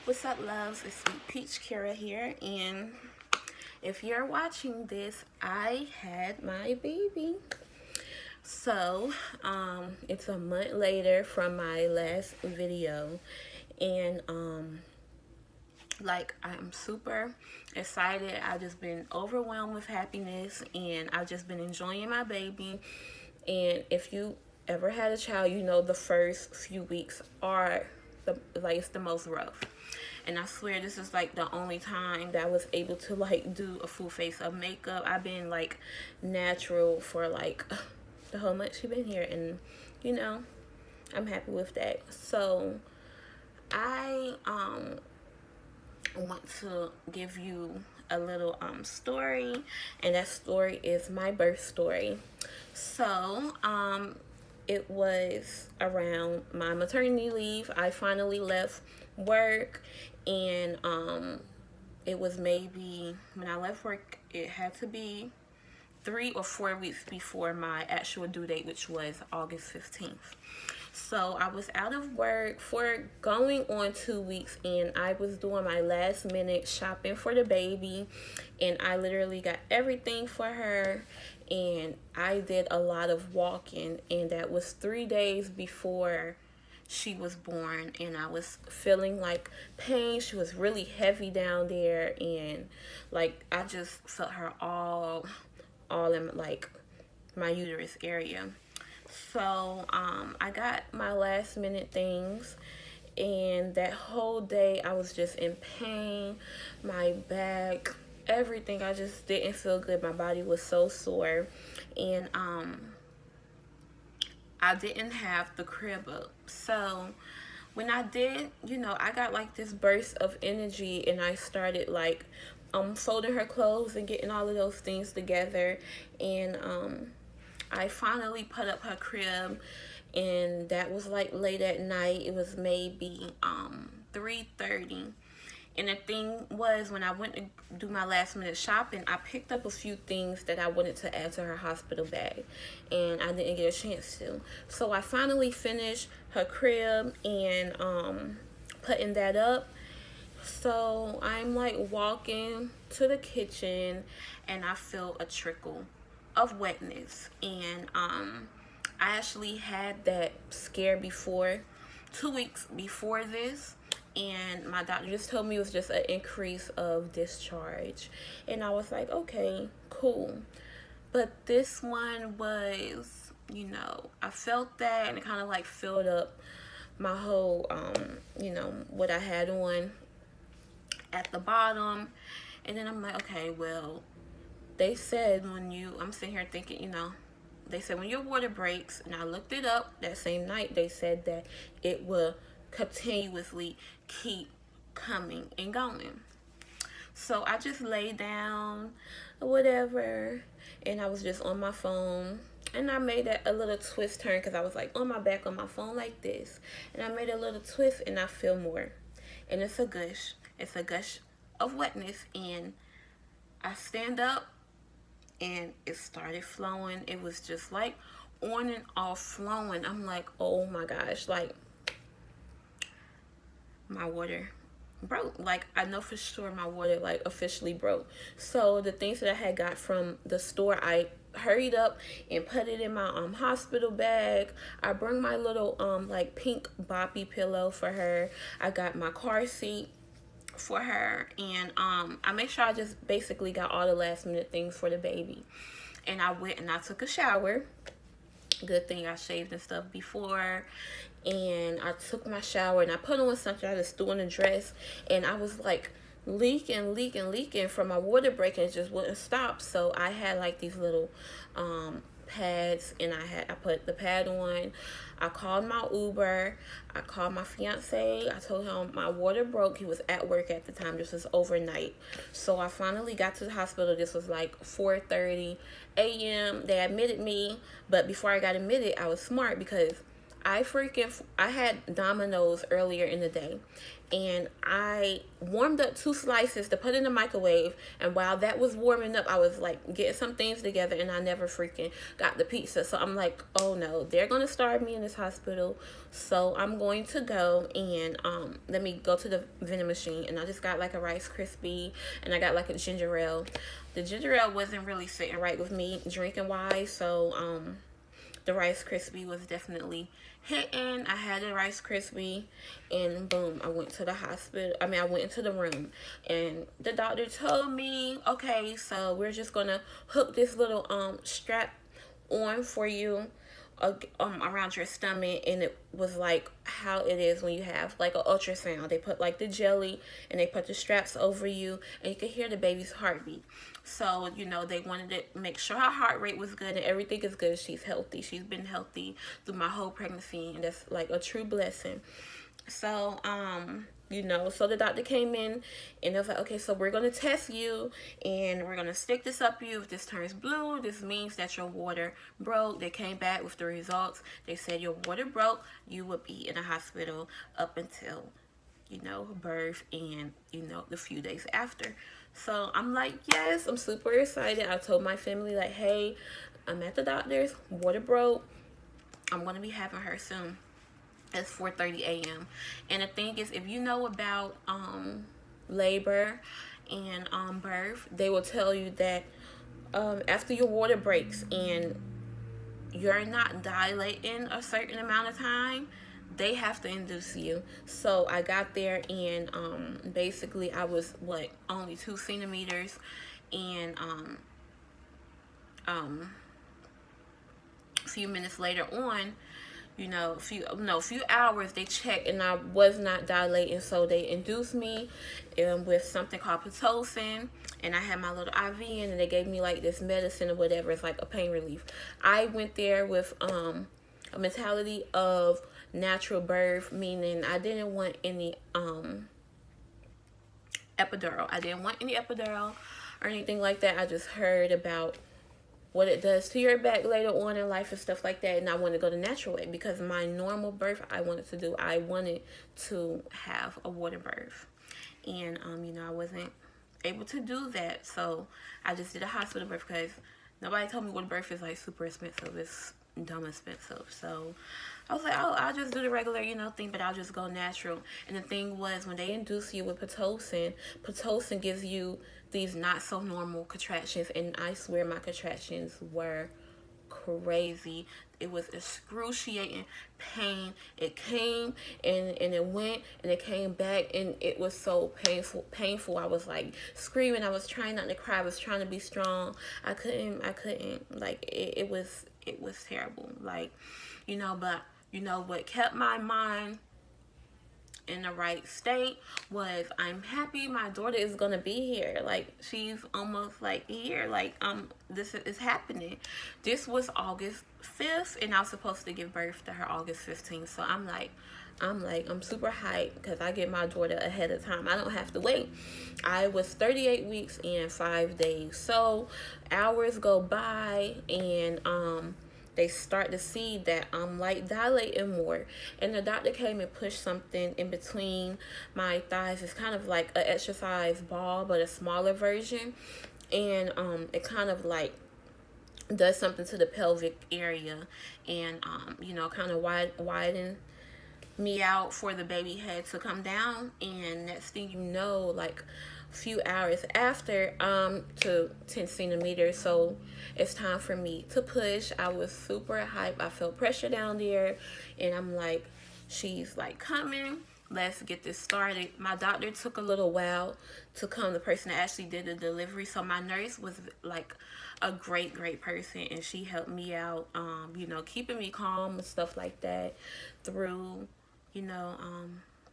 What's up, loves? It's Sweet Peach Kira here, and if you're watching this, I had my baby. So, it's a month later from my last video, and I'm super excited. I've just been overwhelmed with happiness, and I've just been enjoying my baby. And if you ever had a child, you know the first few weeks are it's the most rough. And I swear this is like the only time that I was able to like do a full face of makeup. I've been like natural for like the whole month she's been here, and you know, I'm happy with that. So I want to give you a little story, and that story is my birth story. So it was around my maternity leave. I finally left work, and it was maybe when I left work, it had to be 3 or 4 weeks before my actual due date, which was August 15th. So I was out of work for going on 2 weeks, and I was doing my last minute shopping for the baby, and I literally got everything for her, and I did a lot of walking, and that was 3 days before she was born, and I was feeling like pain. She was really heavy down there, and like I just felt her all in like my uterus area. So I got my last minute things, and that whole day I was just in pain. My back, everything, I just didn't feel good. My body was so sore, and I didn't have the crib up. So when I did, I got like this burst of energy, and I started like folding her clothes and getting all of those things together, and I finally put up her crib, and that was like late at night. It was maybe 3:30. And the thing was, when I went to do my last minute shopping, I picked up a few things that I wanted to add to her hospital bag, and I didn't get a chance to. So I finally finished her crib and putting that up. So I'm like walking to the kitchen, and I feel a trickle of wetness, and I actually had that scare before, 2 weeks before this, and my doctor just told me it was just an increase of discharge, and I was like, okay, cool. But this one was, I felt that, and it kind of like filled up my whole what I had on at the bottom. And then I'm like, okay, well, they said I'm sitting here thinking, they said when your water breaks, and I looked it up that same night, they said that it will continuously keep coming and going. So I just lay down or whatever, and I was just on my phone, and I made a little twist turn because I was like on my back on my phone like this, and I made a little twist, and I feel more, and it's a gush of wetness, and I stand up, and it started flowing. It was just like on and off flowing. I'm like, oh my gosh, like my water broke. Like I know for sure my water like officially broke. So the things that I had got from the store, I hurried up and put it in my hospital bag. I bring my little like pink boppy pillow for her. I got my car seat for her, and I make sure I just basically got all the last minute things for the baby. And I went and I took a shower. Good thing I shaved and stuff before. And I took my shower, and I put on something. I just threw in a dress, and I was like leaking from my water break, and it just wouldn't stop. So I had like these little pads, and I put the pad on. I called my Uber. I called my fiance. I told him my water broke. He was at work at the time. This was overnight. So I finally got to the hospital. This was like 4:30 a.m. They admitted me, but before I got admitted, I was smart because I had Domino's earlier in the day, and I warmed up 2 slices to put in the microwave. And while that was warming up, I was like getting some things together, and I never freaking got the pizza. So I'm like, oh no, they're gonna starve me in this hospital. So I'm going to go and let me go to the vending machine, and I just got like a Rice Krispie, and I got like a ginger ale. The ginger ale wasn't really sitting right with me drinking wise, so the Rice Krispie was definitely hitting. I had a Rice Krispie, and boom, I went to the hospital. I went into the room, and the doctor told me, okay, so we're just gonna hook this little strap on for you around your stomach. And it was like how it is when you have like an ultrasound. They put like the jelly and they put the straps over you, and you can hear the baby's heartbeat. So they wanted to make sure her heart rate was good and everything is good. She's healthy. She's been healthy through my whole pregnancy, and that's like a true blessing. So so the doctor came in, and they was like, okay, so we're going to test you, and we're going to stick this up you. If this turns blue, this means that your water broke. They came back with the results. They said your water broke. You would be in a hospital up until birth, and the few days after. So I'm like, yes, I'm super excited. I told my family, like, hey, I'm at the doctor's, water broke, I'm going to be having her soon. It's 4:30 a.m. And the thing is, if you know about labor and birth, they will tell you that after your water breaks and you're not dilating a certain amount of time, they have to induce you. So I got there, and basically I was only 2 centimeters, and a few minutes later on, a few hours, they checked and I was not dilating, so they induced me with something called Pitocin, and I had my little IV in, and they gave me like this medicine or whatever. It's like a pain relief. I went there with a mentality of natural birth, meaning I didn't want any epidural. I didn't want any epidural or anything like that. I just heard about what it does to your back later on in life and stuff like that, and I wanted to go the natural way because my normal birth I wanted to have a water birth, and I wasn't able to do that, so I just did a hospital birth because nobody told me water birth is like super expensive. It's dumb expensive. So I was like, oh, I'll just do the regular thing, but I'll just go natural. And the thing was, when they induce you with Pitocin gives you these not so normal contractions, and I swear my contractions were crazy. It was excruciating pain. It came and it went, and it came back, and it was so painful. I was like screaming. I was trying not to cry. I was trying to be strong. I couldn't like it was terrible, like but what kept my mind in the right state was, I'm happy my daughter is gonna be here. Like, she's almost like here. Like, this is happening. This was August 5th, and I was supposed to give birth to her August 15th. So I'm super hyped because I get my daughter ahead of time. I don't have to wait. I was 38 weeks and 5 days. So hours go by, and they start to see that I'm like dilating more, and the doctor came and pushed something in between my thighs. It's kind of like an exercise ball, but a smaller version, and it kind of like does something to the pelvic area, and kind of widen me out for the baby head to come down. And next thing you know, like few hours after, to 10 centimeters. So it's time for me to push. I was super hyped. I felt pressure down there, and I'm like, she's like coming, let's get this started. My doctor took a little while to come, the person that actually did the delivery. So my nurse was like a great person, and she helped me out, keeping me calm and stuff like that through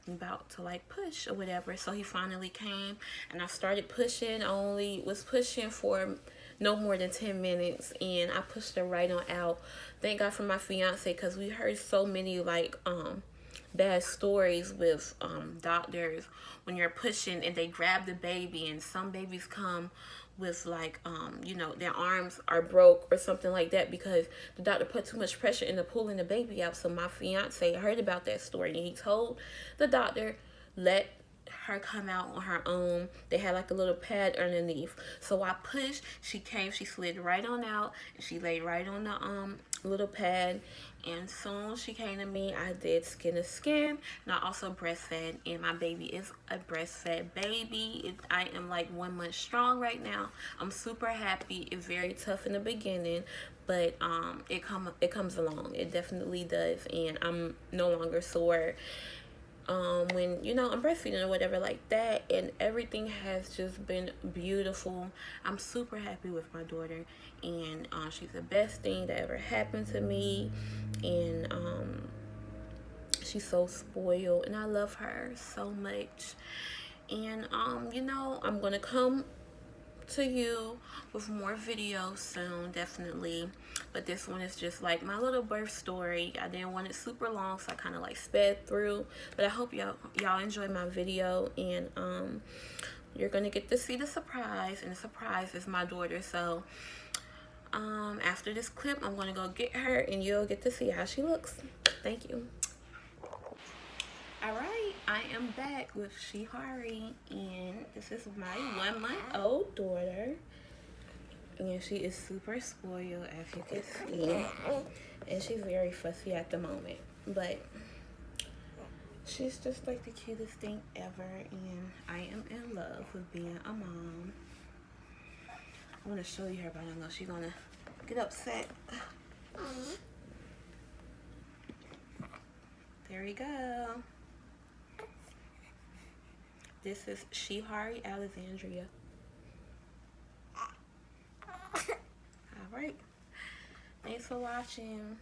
about to like push or whatever. So he finally came, and I started pushing. I only was pushing for no more than 10 minutes, and I pushed her right on out. Thank God for my fiance, because we heard so many like bad stories with doctors when you're pushing and they grab the baby, and some babies come with like you know, their arms are broke or something like that because the doctor put too much pressure into pulling the baby out. So my fiance heard about that story and he told the doctor, let her come out on her own. They had like a little pad underneath, so I pushed, she came, she slid right on out, and she laid right on the little pad. And soon she came to me, I did skin to skin, and I also breastfed, and my baby is a breastfed baby. I am like 1 month strong right now. I'm super happy. It's very tough in the beginning, but it comes along. It definitely does, and I'm no longer sore when, you know, I'm breastfeeding or whatever like that, and everything has just been beautiful. I'm super happy with my daughter, and she's the best thing that ever happened to me, and she's so spoiled, and I love her so much. And you know, I'm gonna come to you with more videos soon, definitely, but this one is just like my little birth story. I didn't want it super long, so I kind of like sped through, but I hope y'all enjoy my video. And you're gonna get to see the surprise, and the surprise is my daughter. So after this clip, I'm gonna go get her and you'll get to see how she looks. Thank you. Alright, I am back with Shihari, and this is my 1 month old daughter, and she is super spoiled, as you can see, and she's very fussy at the moment, but she's just like the cutest thing ever, and I am in love with being a mom. I want to show you her, but I know she's gonna get upset. There we go. This is Shihari Alexandria. Alright. Thanks for watching.